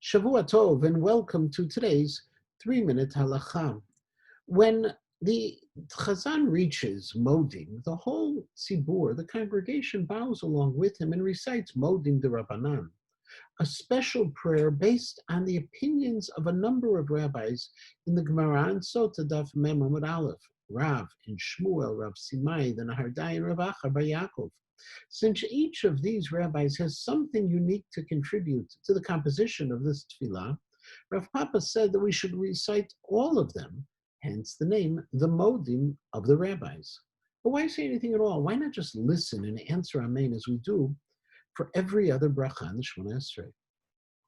Shavua Tov, and welcome to today's 3-Minute Halacha. When the Chazan reaches Modim, the whole tzibur, the congregation, bows along with him and recites Modim deRabbanan, a special prayer based on the opinions of a number of rabbis in the Gemara and Sota Daf Mem Amud Aleph, Rav and Shmuel, Rav Simai, the Nahardai, and Rav Acha bar Yaakov. Since each of these rabbis has something unique to contribute to the composition of this tefillah, Rav Papa said that we should recite all of them, hence the name, the Modim of the rabbis. But why say anything at all? Why not just listen and answer Amen as we do for every other bracha in the Shemona Esrei?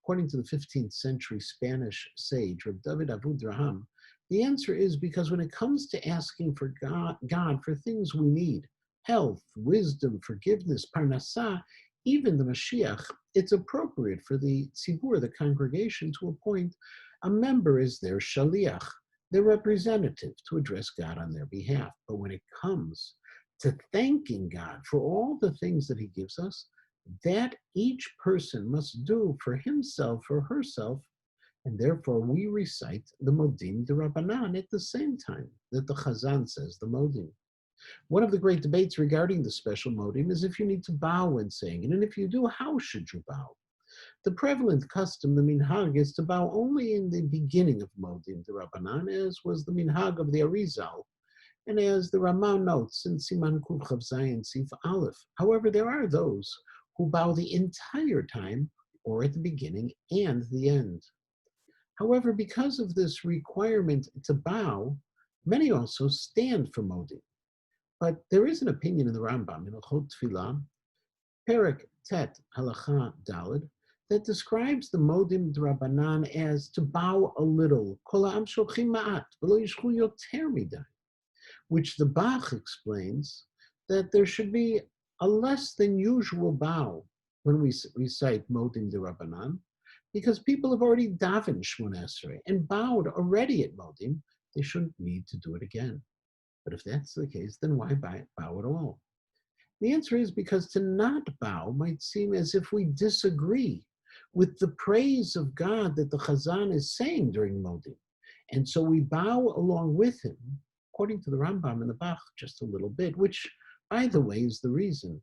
According to the 15th century Spanish sage, Rav David Avudraham, the answer is because when it comes to asking for God for things we need, health, wisdom, forgiveness, parnassah, even the Mashiach, it's appropriate for the tzibur, the congregation, to appoint a member as their shaliach, their representative, to address God on their behalf. But when it comes to thanking God for all the things that he gives us, that each person must do for himself or herself, and therefore we recite the Modim deRabbanan at the same time that the Chazan says the Modim. One of the great debates regarding the special Modim is if you need to bow when saying it, and if you do, how should you bow? The prevalent custom, the minhag, is to bow only in the beginning of Modim deRabbanan, as was the minhag of the Arizal, and as the Rama notes in Siman Kuf Chav Zayin Sif Aleph. However, there are those who bow the entire time, or at the beginning and the end. However, because of this requirement to bow, many also stand for Modim. But there is an opinion in the Rambam, in Hilchot Tefillah, Perek Tet Halacha Daled, that describes the Modim deRabbanan as to bow a little, Kol ha'am sholchim ma'at, v'lo yishchu yoter midai, which the Bach explains that there should be a less than usual bow when we recite Modim deRabbanan, because people have already davened Shemona Esrei and bowed already at Modim, they shouldn't need to do it again. But if that's the case, then why bow at all? The answer is because to not bow might seem as if we disagree with the praise of God that the Chazan is saying during Modim. And so we bow along with him, according to the Rambam and the Bach, just a little bit, which, by the way, is the reason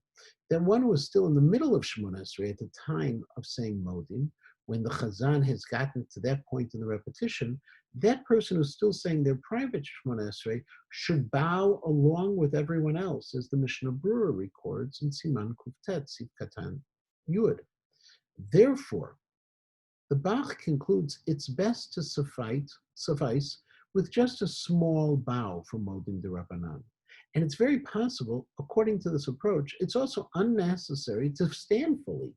that one was still in the middle of Shemona Esrei at the time of saying Modim. When the Chazan has gotten to that point in the repetition, that person who's still saying their private Shemona Esrei should bow along with everyone else, as the Mishnah Berurah records in Siman Kuftet, Sif Katan Yud. Therefore, the Bach concludes it's best to suffice with just a small bow for Modim deRabbanan. And it's very possible, according to this approach, it's also unnecessary to stand fully,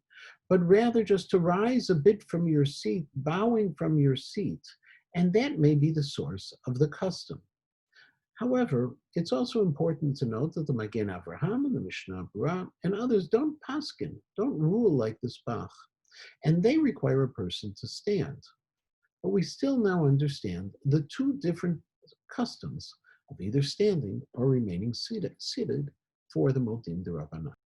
but rather just to rise a bit from your seat, bowing from your seat, and that may be the source of the custom. However, it's also important to note that the Magen Avraham and the Mishnah Berurah and others don't paskin, don't rule like this Bach, and they require a person to stand. But we still now understand the two different customs of either standing or remaining seated for the Modim deRabbanan.